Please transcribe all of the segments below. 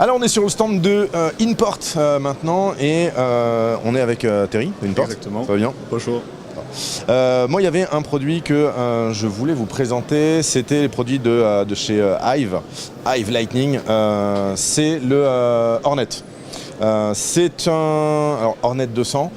Alors on est sur le stand de Inport maintenant et on est avec Terry Inport. Exactement. Ça va bien? Pas chaud. Moi il y avait un produit que je voulais vous présenter, c'était les produits de chez Hive Lightning, c'est le Hornet. C'est un alors, Hornet 200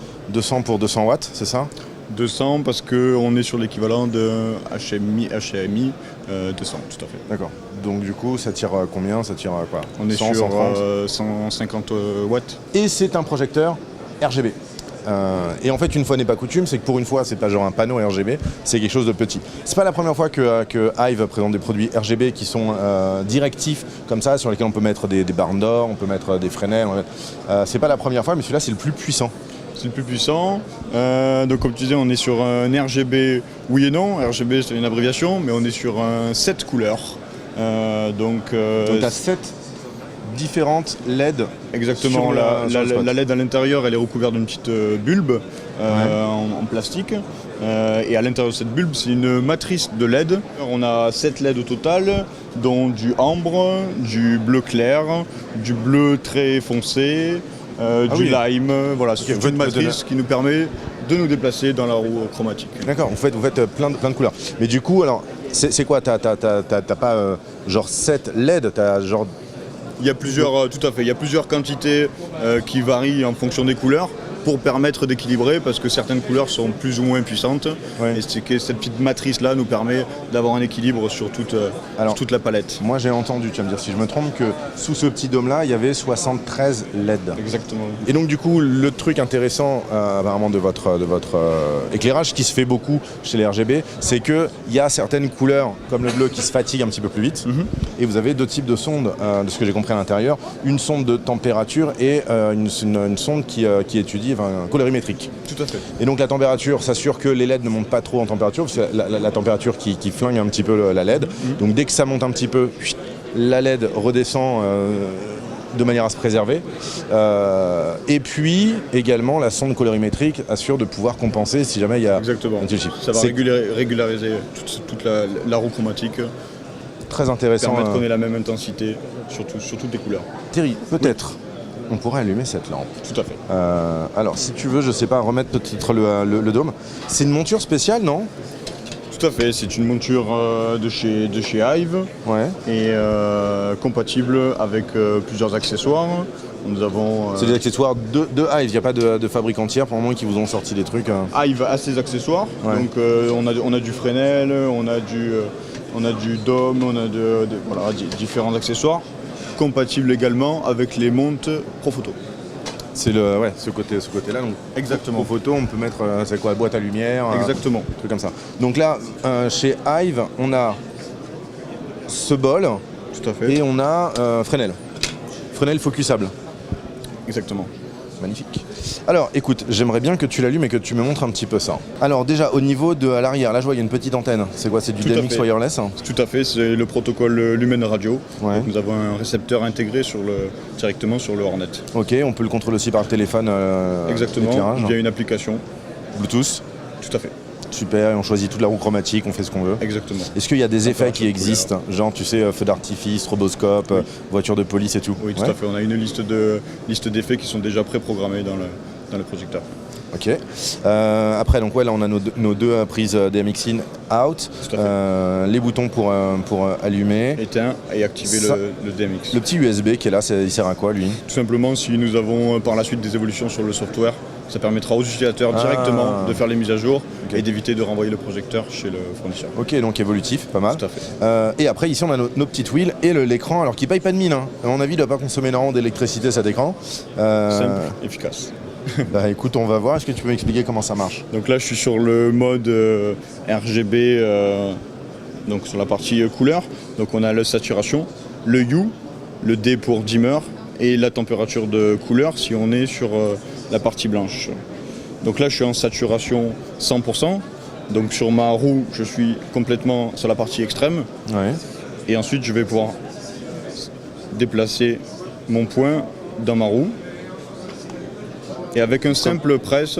pour 200 watts, c'est ça? 200 parce qu'on est sur l'équivalent de HMI 200, tout à fait. D'accord. Donc du coup ça tire combien? Ça tire quoi? On est 100, sur 130 150 watts. Et c'est un projecteur RGB. Et en fait, une fois n'est pas coutume, c'est que pour une fois, c'est pas genre un panneau RGB, c'est quelque chose de petit. C'est pas la première fois que Hive présente des produits RGB qui sont directifs comme ça, sur lesquels on peut mettre des barres d'or, on peut mettre des Fresnel. C'est pas la première fois, mais celui-là, c'est le plus puissant. C'est le plus puissant. Donc comme tu disais, on est sur un RGB, oui et non. RGB, c'est une abréviation, mais on est sur un 7 couleurs. Donc tu as 7 différentes LED. Exactement, la LED à l'intérieur elle est recouverte d'une petite bulbe en plastique et à l'intérieur de cette bulbe c'est une matrice de LED. On a 7 LED au total, dont du ambre, du bleu clair, du bleu très foncé, du lime, voilà, c'est une matrice qui nous permet de nous déplacer dans la roue chromatique. D'accord, vous faites plein de couleurs. Mais du coup, alors, c'est quoi? T'as pas genre 7 LED, t'as genre... Il y a plusieurs, tout à fait, il y a plusieurs quantités qui varient en fonction des couleurs pour permettre d'équilibrer, parce que certaines couleurs sont plus ou moins puissantes. Ouais. Et c'est que cette petite matrice-là nous permet d'avoir un équilibre sur toute la palette. Moi j'ai entendu, tu vas me dire si je me trompe, que sous ce petit dôme-là, il y avait 73 LED. Exactement. Et donc du coup, le truc intéressant apparemment de votre éclairage, qui se fait beaucoup chez les RGB, c'est qu'il y a certaines couleurs, comme le bleu, qui se fatiguent un petit peu plus vite. Et vous avez deux types de sondes, de ce que j'ai compris à l'intérieur. Une sonde de température et une sonde qui étudie colorimétrique. Tout à fait. Et donc la température s'assure que les LED ne montent pas trop en température, parce que la température qui flingue un petit peu la LED. Donc dès que ça monte un petit peu, la LED redescend de manière à se préserver. Et puis également la sonde colorimétrique assure de pouvoir compenser si jamais il y a... Exactement. Ça va régulariser toute la roue chromatique. Très intéressant. Permettre qu'on ait la même intensité sur toutes les couleurs. Thierry, peut-être on pourrait allumer cette lampe. Tout à fait. Alors si tu veux, je sais pas, remettre peut-être le dôme. C'est une monture spéciale, non? Tout à fait, c'est une monture de chez Hive, ouais. Et compatible avec plusieurs accessoires. Nous avons. C'est des accessoires de Hive, il n'y a pas de fabricant tiers pour le moment qui vous ont sorti des trucs. Hive a ses accessoires, ouais. Donc on a du Fresnel, on a du Dome, on a voilà, différents accessoires, compatibles également avec les montes Profoto. C'est ce côté-là. Donc, exactement. Profoto, on peut mettre, c'est quoi, boîte à lumière. Exactement. Un truc comme ça. Donc là, chez Hive, on a ce bol. Tout à fait. Et on a Fresnel. Fresnel focusable. Exactement. Magnifique. Alors écoute, j'aimerais bien que tu l'allumes et que tu me montres un petit peu ça. Alors déjà au niveau de à l'arrière, là je vois il y a une petite antenne. C'est quoi? C'est du DMX wireless? Tout à fait, c'est le protocole Lumen Radio. Ouais. Donc, nous avons un récepteur intégré directement sur le Hornet. Ok, on peut le contrôler aussi par téléphone. Exactement, via une application. Bluetooth. Tout à fait. Super, et on choisit toute la roue chromatique, on fait ce qu'on veut. Exactement. Est-ce qu'il y a des effets qui existent? Genre, tu sais, feu d'artifice, stroboscope, oui. Voiture de police et tout? Oui, tout à fait. On a une liste d'effets qui sont déjà préprogrammés dans le projecteur. Ok. Après, donc là, on a nos deux prises DMX in, out. Les boutons pour allumer. Éteindre et activer le DMX. Le petit USB qui est là, il sert à quoi, lui? Tout simplement, si nous avons par la suite des évolutions sur le software, ça permettra aux utilisateurs directement de faire les mises à jour et d'éviter de renvoyer le projecteur chez le fournisseur. Ok, donc évolutif, pas mal. Tout à fait. Et après, ici, on a nos petites wheels et l'écran, alors qui paye pas de mine. Hein. À mon avis, il ne doit pas consommer énormément d'électricité, cet écran. Simple, efficace. Bah écoute, on va voir. Est-ce que tu peux m'expliquer comment ça marche? Donc là, je suis sur le mode RGB, donc sur la partie couleur. Donc on a la saturation, le U, le D pour dimmer et la température de couleur si on est sur la partie blanche. Donc là, je suis en saturation 100%. Donc sur ma roue, je suis complètement sur la partie extrême. Ouais. Et ensuite, je vais pouvoir déplacer mon point dans ma roue. Et avec un simple press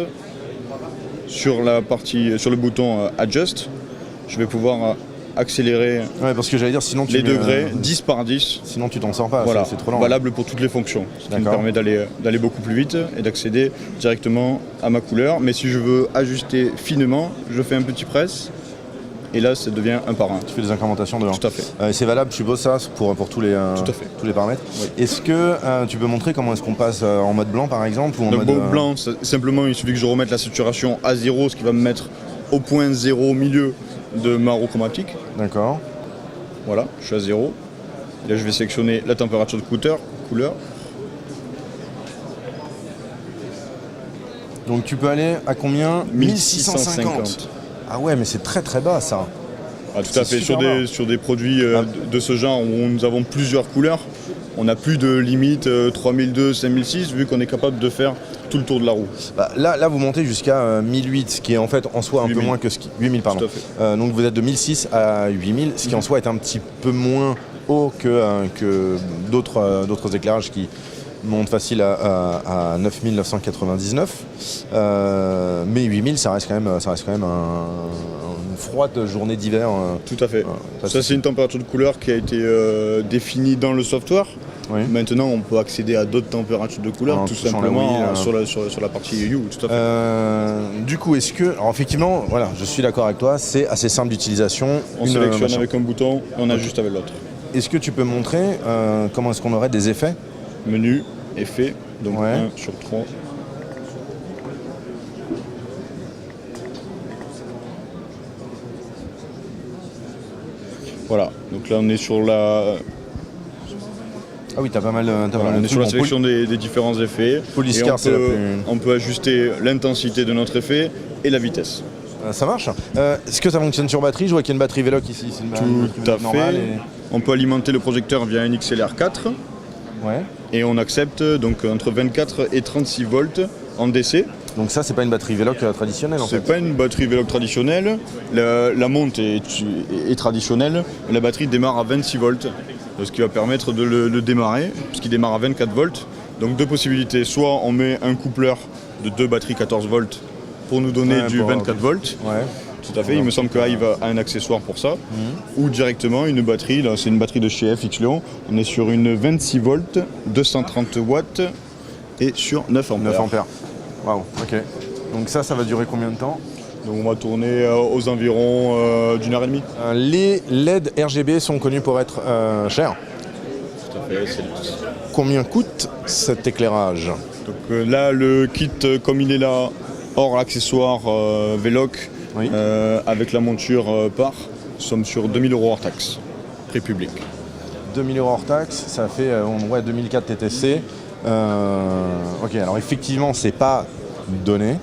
sur le bouton Adjust, je vais pouvoir accélérer Ouais, parce que j'allais dire, sinon les degrés 10 par 10. Sinon tu t'en sors pas, Voilà, c'est trop lent. valable pour toutes les fonctions. Ce qui me permet d'aller beaucoup plus vite et d'accéder directement à ma couleur. Mais si je veux ajuster finement, je fais un petit press. Et là, ça devient un par un. Tu fais des incrémentations de 1. Tout à fait. C'est valable, je suppose, ça, pour tous les paramètres. Oui. Est-ce que tu peux montrer comment est-ce qu'on passe en mode blanc, par exemple, ou en Donc, mode blanc, simplement, il suffit que je remette la saturation à 0, ce qui va me mettre au point 0 au milieu de ma roue chromatique. D'accord. Voilà, je suis à 0. Et là, je vais sélectionner la température de couleur. Donc tu peux aller à combien? 1650. Ah ouais, mais c'est très très bas, ça. Ah, tout à fait. Sur des produits de ce genre où nous avons plusieurs couleurs, on n'a plus de limite 3002, 5006, vu qu'on est capable de faire tout le tour de la roue. Bah, là, vous montez jusqu'à 1008, ce qui est en fait en soi un 8000. peu moins que ce qui... 8000, pardon. Tout à fait. Donc vous êtes de 1006 à 8000, ce qui en soi est un petit peu moins haut que d'autres éclairages qui montent facile à 9999. Mais 8000, ça reste quand même une froide journée d'hiver. Tout à fait. Ça, c'est une température de couleur qui a été définie dans le software. Oui. Maintenant, on peut accéder à d'autres températures de couleur, tout simplement sur la partie EU. Tout à fait. Du coup, est-ce que... Alors effectivement, voilà, je suis d'accord avec toi, c'est assez simple d'utilisation. On sélectionne avec un bouton et on ajuste avec l'autre. Est-ce que tu peux montrer comment est-ce qu'on aurait des effets? Menu, effet, donc 1 sur 3. Voilà, donc là on est sur la... Ah oui, t'as pas mal. on est sur la sélection des différents effets. Polyscar, c'est la plus... On peut ajuster l'intensité de notre effet et la vitesse. Ça marche. Est-ce que ça fonctionne sur batterie? Je vois qu'il y a une batterie Veloc ici. C'est une Tout à fait. On peut alimenter le projecteur via un XLR4. Ouais. Et on accepte donc entre 24 et 36 volts en DC. Donc ça, c'est pas une batterie Veloc traditionnelle en fait. C'est pas une batterie Veloc traditionnelle. La monte est traditionnelle. La batterie démarre à 26 volts, ce qui va permettre de le démarrer, puisqu'il démarre à 24 volts. Donc deux possibilités. Soit on met un coupleur de 2 batteries 14 volts pour nous donner du 24 volts. Ouais. Tout à fait, il me semble que Hive a un accessoire pour ça. Ou directement une batterie, là c'est une batterie de chez FX Léon. On est sur une 26 volts, 230 watts et sur 9 ampères. 9 ampères. Waouh, ok. Donc ça va durer combien de temps? Donc on va tourner aux environs d'une heure et demie. Les LED RGB sont connus pour être chers. Tout à fait, Combien coûte cet éclairage? Donc là, le kit comme il est là, hors accessoire Veloc, oui. avec la monture par, nous sommes sur 2000 € hors taxe, prix public. 2000 € hors taxe, ça fait 2004 TTC. Ok, alors effectivement, c'est pas donné.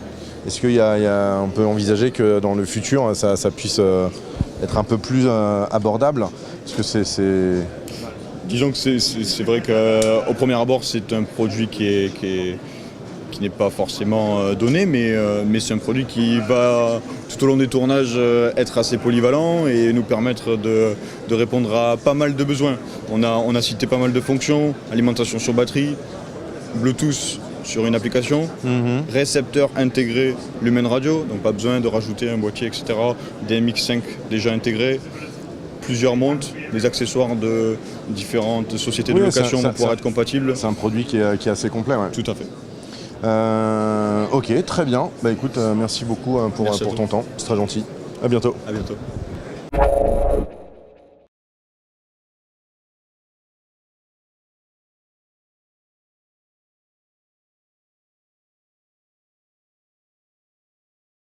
Est-ce qu'on peut envisager que dans le futur, ça puisse être un peu plus abordable? Parce que c'est... Disons que c'est vrai qu'au premier abord, c'est un produit qui n'est pas forcément donné, mais c'est un produit qui va, tout au long des tournages, être assez polyvalent et nous permettre de répondre à pas mal de besoins. On a cité pas mal de fonctions, alimentation sur batterie, Bluetooth sur une application, récepteur intégré Lumen Radio, donc pas besoin de rajouter un boîtier, etc. DMX5 déjà intégré, plusieurs montres, des accessoires de différentes sociétés de location vont pouvoir être compatibles. C'est un produit qui est assez complet. Ouais. Tout à fait. Ok, très bien. Bah écoute, merci beaucoup pour ton temps. C'est très gentil. À bientôt. À bientôt.